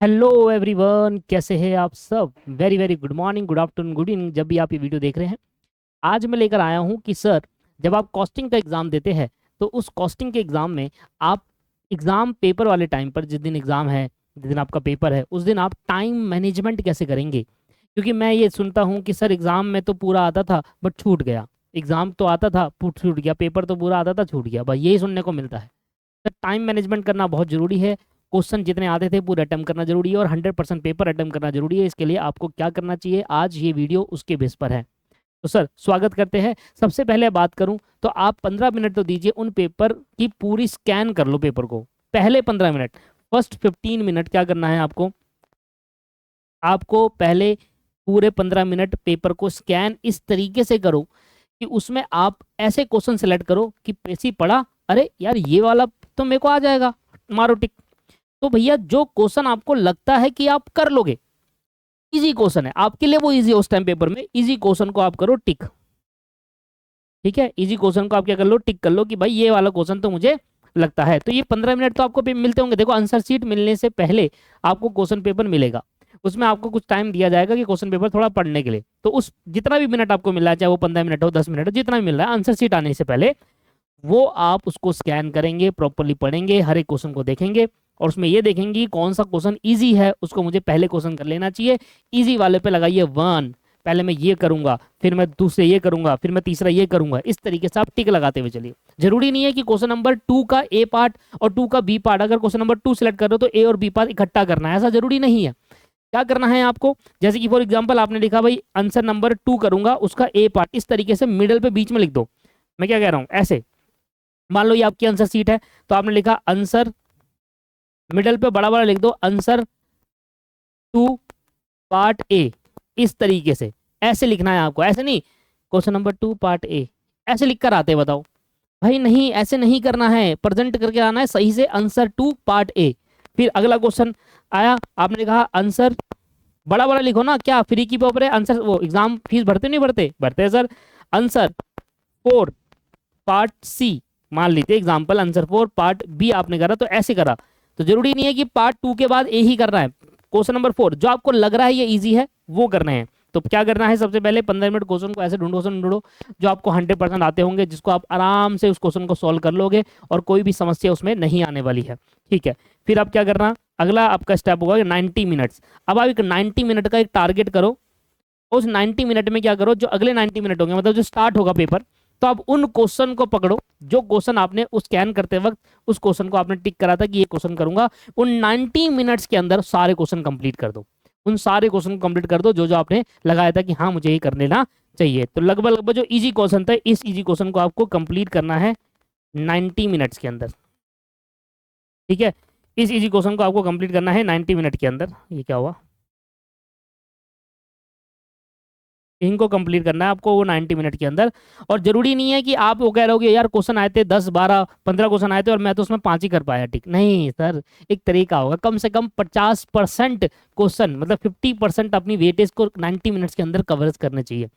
Hello everyone, कैसे हैं आप सब। Very very good morning, good afternoon, good evening, जब भी आप ये वीडियो देख रहे हैं। आज मैं लेकर आया हूं कि सर, जब आप कॉस्टिंग का एग्ज़ाम देते हैं तो उस कॉस्टिंग के एग्ज़ाम में आप एग्ज़ाम पेपर वाले टाइम पर, जिस दिन एग्ज़ाम है, जिस दिन आपका पेपर है, उस दिन आप टाइम मैनेजमेंट कैसे करेंगे। क्योंकि मैं ये सुनता हूँ कि सर एग्ज़ाम में तो पूरा आता था बट छूट गया, एग्ज़ाम तो आता था छूट गया, पेपर तो पूरा आता था छूट गया, बस यही सुनने को मिलता है। तो टाइम मैनेजमेंट करना बहुत ज़रूरी है। क्वेश्चन जितने आते थे पूरे अटेम्प्ट करना जरूरी है और 100% पेपर अटेम्प्ट करना जरूरी है। इसके लिए आपको क्या करना चाहिए, आज ये वीडियो उसके बेस पर है। तो सर स्वागत करते हैं। सबसे पहले बात करूं तो आप 15 मिनट तो दीजिए, उन पेपर की पूरी स्कैन कर लो पेपर को। पहले 15 मिनट, फर्स्ट 15 मिनट क्या करना है आपको, आपको पहले पूरे 15 मिनट पेपर को स्कैन इस तरीके से करो कि उसमें आप ऐसे क्वेश्चन सेलेक्ट करो कि पेशी पढ़ा, अरे यार ये वाला तो मेरे को आ जाएगा, मारो टिक। तो भैया जो क्वेश्चन आपको लगता है कि आप कर लोगे, इजी क्वेश्चन है आपके लिए, वो इजी है उस टाइम पेपर में, इजी क्वेश्चन को आप करो टिक। ठीक है, इजी क्वेश्चन को आप क्या कर लो, टिक कर लो कि भाई ये वाला क्वेश्चन तो मुझे लगता है। तो ये 15 मिनट तो आपको मिलते होंगे। देखो, आंसर शीट मिलने से पहले आपको क्वेश्चन पेपर मिलेगा, उसमें आपको कुछ टाइम दिया जाएगा कि क्वेश्चन पेपर थोड़ा पढ़ने के लिए। तो उस जितना भी मिनट आपको मिला है, चाहे वो 15 मिनट हो, 10 मिनट हो, जितना भी मिल रहा है, आंसर शीट आने से पहले वो आप उसको स्कैन करेंगे, प्रॉपरली पढ़ेंगे, हर एक क्वेश्चन को देखेंगे और उसमें ये देखेंगे कि कौन सा क्वेश्चन इजी है, उसको मुझे पहले क्वेश्चन कर लेना चाहिए। इजी वाले पे लगाइए 1, पहले मैं ये करूंगा, फिर मैं दूसरे ये करूंगा, फिर मैं तीसरा ये करूंगा। इस तरीके से आप टिक लगाते हुए चलिए। जरूरी नहीं है कि क्वेश्चन नंबर 2 का ए पार्ट और 2 का बी पार्ट, अगर क्वेश्चन नंबर 2 सिलेक्ट कर रहे हो तो ए और बी पार्ट इकट्ठा करना है, ऐसा जरूरी नहीं है। क्या करना है आपको, जैसे कि फॉर एग्जाम्पल आपने लिखा भाई आंसर नंबर 2 करूंगा, उसका ए पार्ट इस तरीके से मिडल पे बीच में लिख दो। मैं क्या कह रहा हूँ, ऐसे मान लो ये आपकी आंसर सीट है, तो आपने लिखा आंसर, मिडल पे बड़ा बड़ा लिख दो आंसर 2 पार्ट ए, इस तरीके से ऐसे लिखना है आपको। ऐसे नहीं क्वेश्चन नंबर 2 पार्ट ए ऐसे लिख कर आते, बताओ भाई, नहीं ऐसे नहीं करना है, प्रेजेंट करके आना है सही से, आंसर 2 पार्ट ए। फिर अगला क्वेश्चन आया, आपने कहा आंसर, बड़ा बड़ा लिखो ना, क्या फ्री की पेपर है, आंसर वो एग्जाम फीस भरते नहीं भरते, भरते हैं सर। आंसर 4 पार्ट सी, मान लीजिए एग्जाम्पल आंसर 4 पार्ट बी आपने करा, तो ऐसे करा। तो जरूरी नहीं है कि पार्ट 2 के बाद ए ही करना है, क्वेश्चन नंबर 4 जो आपको लग रहा है ये इजी है वो करना है। तो क्या करना है, सबसे पहले 15 मिनट क्वेश्चन को ऐसे ढूंढो जो आपको 100% आते होंगे, जिसको आप आराम से उस क्वेश्चन को सॉल्व कर लोगे और कोई भी समस्या उसमें नहीं आने वाली है। ठीक है, फिर आप क्या करना, अगला आपका स्टेप होगा 90 मिनट्स। अब आप एक 90 मिनट का एक टारगेट करो। उस 90 मिनट में क्या करो, जो अगले 90 मिनट होंगे, मतलब जो स्टार्ट होगा पेपर, तो आप उन क्वेश्चन को पकड़ो जो क्वेश्चन आपने उस स्कैन करते वक्त उस क्वेश्चन को आपने टिक करा था कि ये क्वेश्चन करूंगा। उन 90 मिनट्स के अंदर सारे क्वेश्चन कंप्लीट कर दो, उन सारे क्वेश्चन को कंप्लीट कर दो जो जो आपने लगाया था कि हाँ मुझे ये कर लेना चाहिए। तो लगभग लगभग जो इजी क्वेश्चन था, इस इजी क्वेश्चन को आपको कंप्लीट करना है 90 मिनट्स के अंदर। ठीक है, इस इजी क्वेश्चन को आपको कंप्लीट करना है 90 मिनट के अंदर। ये क्या हुआ, इनको कंप्लीट करना है आपको वो 90 मिनट के अंदर। और जरूरी नहीं है कि आप वो कह रहे हो कि यार क्वेश्चन आए थे 10 12 15 क्वेश्चन आए थे और मैं तो उसमें 5 ही कर पाया, ठीक नहीं सर। एक तरीका होगा, कम से कम 50% क्वेश्चन, मतलब 50% अपनी वेटेज को 90 मिनट्स के अंदर कवर करने चाहिए।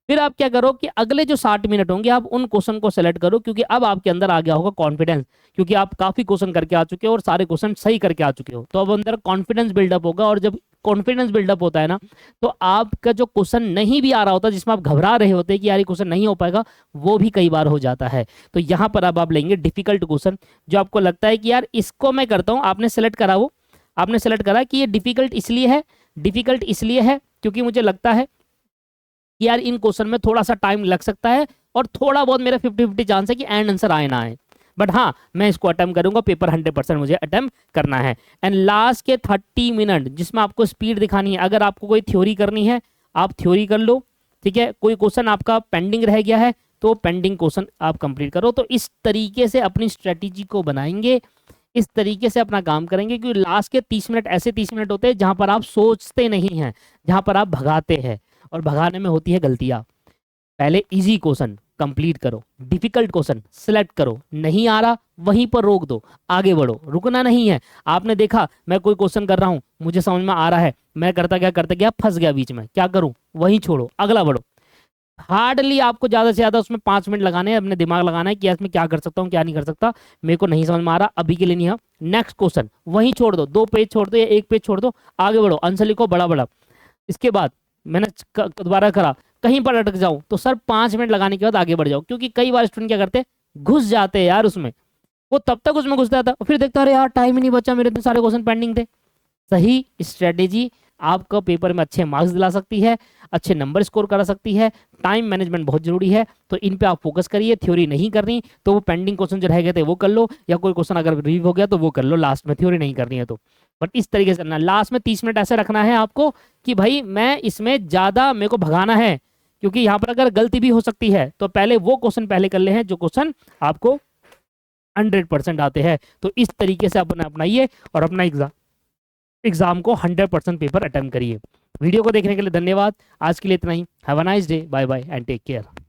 फिर आप क्या करो कि अगले जो 60 मिनट होंगे आप उन क्वेश्चन को सेलेक्ट करो, क्योंकि अब आपके अंदर आ गया होगा कॉन्फिडेंस, क्योंकि आप काफी क्वेश्चन करके आ चुके हो और सारे क्वेश्चन सही करके आ चुके हो, तो अब अंदर कॉन्फिडेंस बिल्डअप होगा। और जब कॉन्फिडेंस बिल्डअप होता है ना, तो आपका जो क्वेश्चन नहीं भी आ रहा होता, जिसमें आप घबरा रहे होते हैं कि यार ये क्वेश्चन नहीं हो पाएगा, वो भी कई बार हो जाता है। तो यहाँ पर अब आप लेंगे डिफिकल्ट क्वेश्चन, जो आपको लगता है कि यार इसको मैं करता हूँ, आपने सेलेक्ट करा, वो आपने सेलेक्ट करा कि ये डिफिकल्ट इसलिए है, डिफिकल्ट इसलिए है क्योंकि मुझे लगता है कि यार इन क्वेश्चन में थोड़ा सा टाइम लग सकता है और थोड़ा बहुत मेरा 50-50 चांस है कि एंड आंसर आए ना आए, बट हाँ मैं इसको अटेम्प्ट करूंगा, पेपर 100% मुझे अटेम्प्ट करना है। एंड लास्ट के 30 मिनट जिसमें आपको स्पीड दिखानी है, अगर आपको कोई थ्योरी करनी है आप थ्योरी कर लो। ठीक है, कोई क्वेश्चन आपका पेंडिंग रह गया है तो पेंडिंग क्वेश्चन आप कंप्लीट करो। तो इस तरीके से अपनी स्ट्रेटेजी को बनाएंगे, इस तरीके से अपना काम करेंगे, क्योंकि लास्ट के 30 मिनट ऐसे 30 मिनट होते हैं जहां पर आप सोचते नहीं हैं, जहां पर आप भगाते हैं, और भगाने में होती है गलतियां। पहले इजी क्वेश्चन कंप्लीट करो, डिफिकल्ट क्वेश्चन सिलेक्ट करो, नहीं आ रहा वहीं पर रोक दो, आगे बढ़ो, रुकना नहीं है। आपने देखा मैं कोई क्वेश्चन कर रहा हूं, मुझे समझ में आ रहा है, मैं करता गया फंस गया बीच में, क्या करूं, वहीं छोड़ो, अगला बढ़ो। हार्डली आपको ज़्यादा से ज़्यादा उसमें 5 मिनट लगाने हैं, अपने दिमाग लगाना है कि इसमें क्या कर सकता हूँ क्या नहीं कर सकता, मेरे को नहीं समझ में आ रहा अभी के लिए नहीं है। नेक्स्ट क्वेश्चन वहीं छोड़ दो, 2 पेज छोड़ दो या 1 पेज छोड़ दो, आगे बढ़ो, आंसर लिखो बड़ा बड़ा। इसके बाद मैंने दोबारा करा, कहीं पर अटक जाऊं तो सर 5 मिनट लगाने के बाद आगे बढ़ जाओ, क्योंकि कई बार स्टूडेंट क्या करते हैं, घुस जाते हैं यार उसमें, वो तब तक उसमें घुस जाता है, फिर देखता है अरे यार टाइम ही नहीं बचा, मेरे इतने सारे क्वेश्चन पेंडिंग थे। सही स्ट्रेटेजी आपका पेपर में अच्छे मार्क्स दिला सकती है, अच्छे नंबर स्कोर करा सकती है। टाइम मैनेजमेंट बहुत जरूरी है, तो इन पे आप फोकस करिए। थ्योरी नहीं करनी तो वो पेंडिंग क्वेश्चन जो रह गए थे वो कर लो, या कोई क्वेश्चन अगर रिव्यू हो गया तो वो कर लो लास्ट में, थ्योरी नहीं करनी है तो। बट इस तरीके से करना, लास्ट में 30 मिनट ऐसे रखना है आपको कि भाई मैं इसमें ज़्यादा मेरे को भगाना है, क्योंकि यहाँ पर अगर गलती भी हो सकती है तो पहले वो क्वेश्चन पहले कर ले हैं जो क्वेश्चन आपको 100% आते हैं। तो इस तरीके से अपना अपनाइए और अपना एग्जाम को 100% पेपर अटेम्प्ट करिए। वीडियो को देखने के लिए धन्यवाद। आज के लिए इतना ही। Have a nice day, bye bye and take care.